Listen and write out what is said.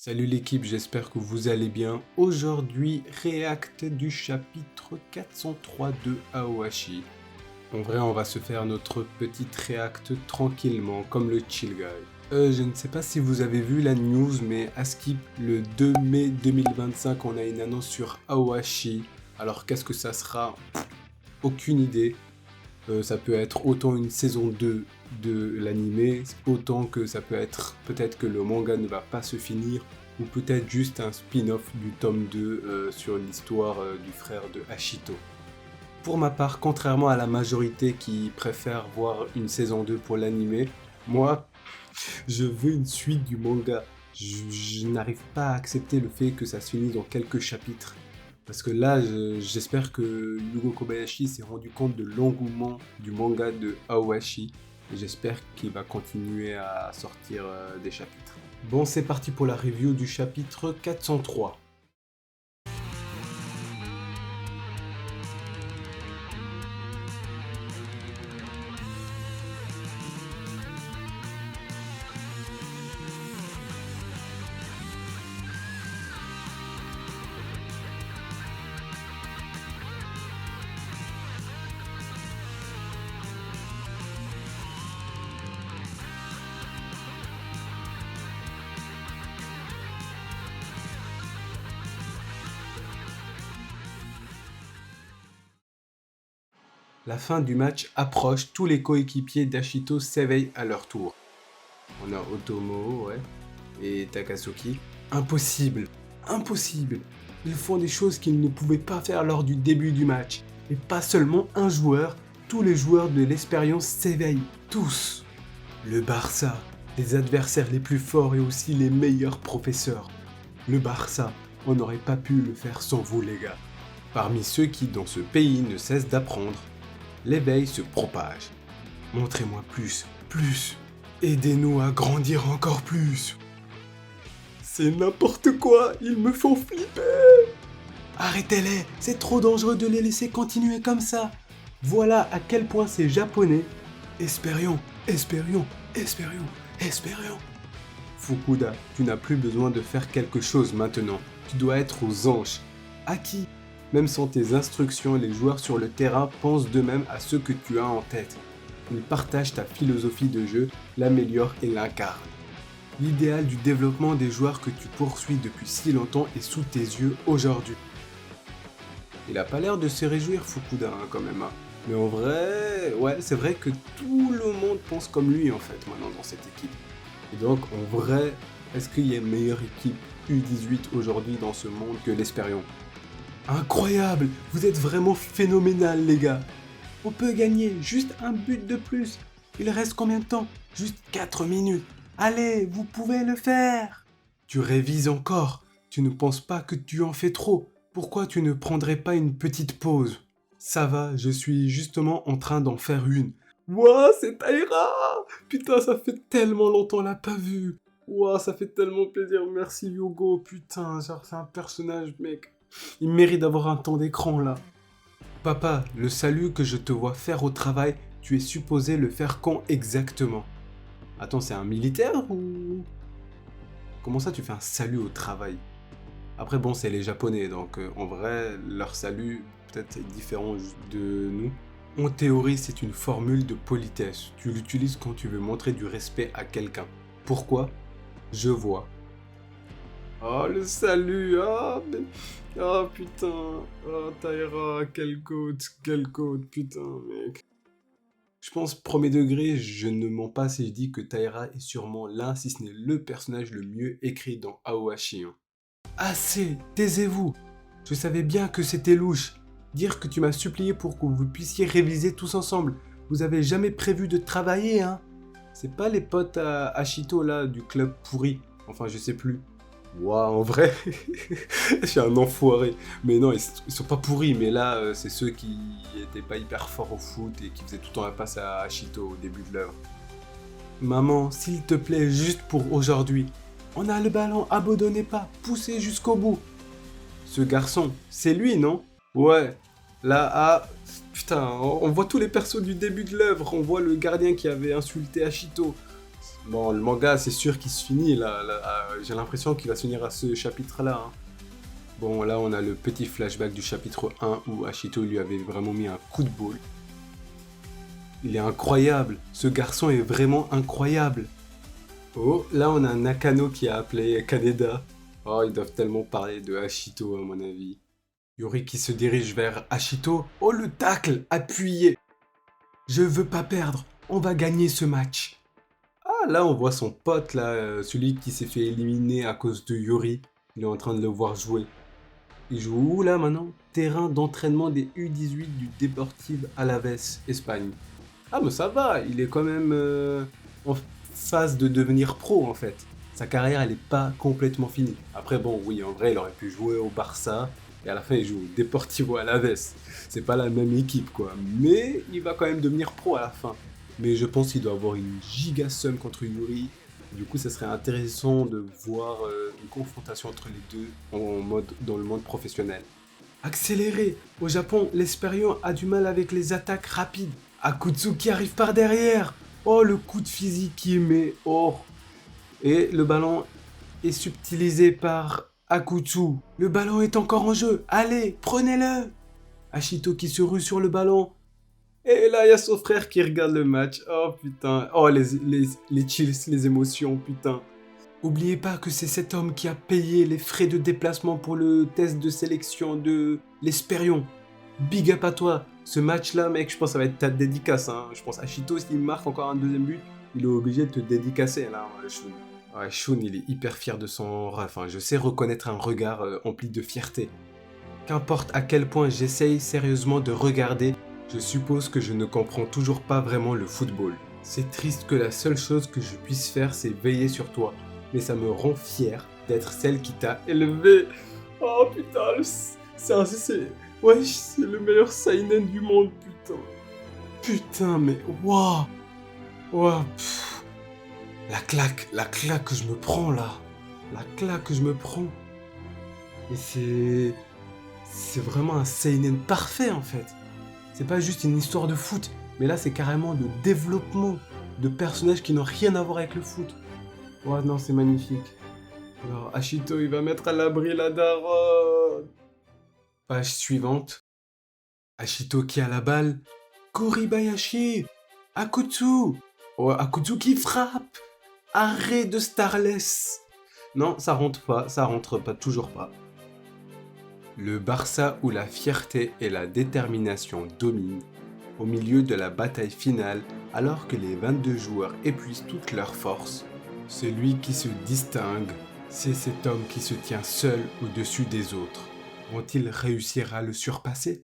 Salut l'équipe, j'espère que vous allez bien. Aujourd'hui, réact du chapitre 403 de Aoashi. En vrai, on va se faire notre petite réact tranquillement, comme le chill guy. Je ne sais pas si vous avez vu la news, mais à Skip, le 2 mai 2025, on a une annonce sur Aoashi. Alors qu'est-ce que ça sera? Aucune idée. Ça peut être autant une saison 2 de l'anime, autant que ça peut être peut-être que le manga ne va pas se finir, ou peut-être juste un spin-off du tome 2 sur l'histoire du frère de Ashito. Pour ma part, contrairement à la majorité qui préfère voir une saison 2 pour l'anime, moi, je veux une suite du manga. Je n'arrive pas à accepter le fait que ça se finisse dans quelques chapitres. Parce que là, j'espère que Yugo Kobayashi s'est rendu compte de l'engouement du manga de Aoashi. Et j'espère qu'il va continuer à sortir des chapitres. Bon, c'est parti pour la review du chapitre 403. La fin du match approche, tous les coéquipiers d'Ashito s'éveillent à leur tour. On a Otomo, ouais, et Takasuki. Impossible, impossible. Ils font des choses qu'ils ne pouvaient pas faire lors du début du match. Et pas seulement un joueur, tous les joueurs de l'expérience s'éveillent, tous. Le Barça, les adversaires les plus forts et aussi les meilleurs professeurs. Le Barça, on n'aurait pas pu le faire sans vous les gars. Parmi ceux qui dans ce pays ne cessent d'apprendre, l'éveil se propage. Montrez-moi plus, plus. Aidez-nous à grandir encore plus. C'est n'importe quoi, ils me font flipper. Arrêtez-les, c'est trop dangereux de les laisser continuer comme ça. Voilà à quel point c'est japonais. Espérions, espérions, espérions, espérions. Fukuda, tu n'as plus besoin de faire quelque chose maintenant. Tu dois être aux anges. À qui? Même sans tes instructions, les joueurs sur le terrain pensent d'eux-mêmes à ce que tu as en tête. Ils partagent ta philosophie de jeu, l'améliorent et l'incarnent. L'idéal du développement des joueurs que tu poursuis depuis si longtemps est sous tes yeux aujourd'hui. Il a pas l'air de se réjouir Fukuda quand même. Mais en vrai, ouais, c'est vrai que tout le monde pense comme lui en fait maintenant dans cette équipe. Et donc en vrai, est-ce qu'il y a une meilleure équipe U18 aujourd'hui dans ce monde que l'Espérion? Incroyable, vous êtes vraiment phénoménal les gars. On peut gagner, juste un but de plus. Il reste combien de temps? Juste 4 minutes. Allez, vous pouvez le faire. Tu révises encore. Tu ne penses pas que tu en fais trop. Pourquoi tu ne prendrais pas une petite pause? Ça va, je suis justement en train d'en faire une. Ouah, c'est Taira! Putain, ça fait tellement longtemps qu'on l'a pas vu. Ouah, ça fait tellement plaisir. Merci Yogo. Putain, genre c'est un personnage, mec. Il mérite d'avoir un temps d'écran là. Papa, le salut que je te vois faire au travail, tu es supposé le faire quand exactement? Attends, c'est un militaire ou... Comment ça tu fais un salut au travail? Après bon, c'est les japonais, donc en vrai, leur salut peut-être est différent de nous. En théorie, c'est une formule de politesse. Tu l'utilises quand tu veux montrer du respect à quelqu'un. Pourquoi? Je vois. Oh, le salut, ah, mais... Ah, putain, ah, Taira, quelle côte, putain, mec. Je pense, premier degré, je ne mens pas si je dis que Taira est sûrement l'un, si ce n'est le personnage le mieux écrit dans Aoashi. Assez, taisez-vous. Je savais bien que c'était louche. Dire que tu m'as supplié pour que vous puissiez réviser tous ensemble. Vous avez jamais prévu de travailler, hein? C'est pas les potes à Ashito, là, du club pourri. Enfin, je sais plus. Ouah, en vrai, je suis un enfoiré. Mais non, ils sont pas pourris, mais là, c'est ceux qui étaient pas hyper forts au foot et qui faisaient tout le temps la passe à Ashito au début de l'œuvre. Maman, s'il te plaît, juste pour aujourd'hui. On a le ballon, abandonnez pas, poussez jusqu'au bout. Ce garçon, c'est lui, non? Ouais. Là, ah, putain, on voit tous les persos du début de l'œuvre. On voit le gardien qui avait insulté Ashito. Bon, le manga, c'est sûr qu'il se finit, là, j'ai l'impression qu'il va se finir à ce chapitre-là, hein. Bon, là, on a le petit flashback du chapitre 1 où Ashito lui avait vraiment mis un coup de boule. Il est incroyable, ce garçon est vraiment incroyable. Oh, là, on a Nakano qui a appelé Kaneda. Oh, ils doivent tellement parler de Ashito, à mon avis. Yuri qui se dirige vers Ashito. Oh, le tacle appuyé. Je veux pas perdre, on va gagner ce match. Ah, là, on voit son pote, là, celui qui s'est fait éliminer à cause de Yuri. Il est en train de le voir jouer. Il joue où, là, maintenant? Terrain d'entraînement des U18 du Deportivo Alavés, Espagne. Ah, mais ça va, il est quand même en phase de devenir pro, en fait. Sa carrière, elle est pas complètement finie. Après, bon, oui, en vrai, il aurait pu jouer au Barça, et à la fin, il joue au Deportivo Alavés. C'est pas la même équipe, quoi. Mais il va quand même devenir pro à la fin. Mais je pense qu'il doit avoir une giga somme contre Yuri. Du coup, ça serait intéressant de voir une confrontation entre les deux dans le monde professionnel. Accéléré. Au Japon, l'Espérion a du mal avec les attaques rapides. Akutsu qui arrive par derrière. Oh, le coup de physique qu'il met. Oh. Et le ballon est subtilisé par Akutsu. Le ballon est encore en jeu. Allez, prenez-le. Ashito qui se rue sur le ballon. Et là, il y a son frère qui regarde le match. Oh putain. Oh, les chills, les émotions, putain. Oubliez pas que c'est cet homme qui a payé les frais de déplacement pour le test de sélection de l'Espérion. Big up à toi. Ce match-là, mec, je pense que ça va être ta dédicace, hein. Je pense à Ashito, s'il marque encore un deuxième but, il est obligé de te dédicacer, là, Shun. Ouais, Shun, il est hyper fier de son ref, hein. Je sais reconnaître un regard empli de fierté. Qu'importe à quel point j'essaye sérieusement de regarder, je suppose que je ne comprends toujours pas vraiment le football. C'est triste que la seule chose que je puisse faire, c'est veiller sur toi. Mais ça me rend fier d'être celle qui t'a élevé. Oh putain, ouais, c'est le meilleur seinen du monde, putain. Putain, mais waouh. Waouh. La claque que je me prends là. La claque que je me prends. Mais c'est vraiment un seinen parfait en fait. C'est pas juste une histoire de foot, mais là c'est carrément de développement de personnages qui n'ont rien à voir avec le foot. Oh non, c'est magnifique. Alors Ashito, il va mettre à l'abri la daronne. Page suivante. Ashito qui a la balle. Kuribayashi. Akutsu. Oh, Akutsu qui frappe. Arrêt de Starless. Non, ça rentre pas, toujours pas. Le Barça où la fierté et la détermination dominent, au milieu de la bataille finale, alors que les 22 joueurs épuisent toutes leurs forces, celui qui se distingue, c'est cet homme qui se tient seul au-dessus des autres. Vont-ils réussir à le surpasser?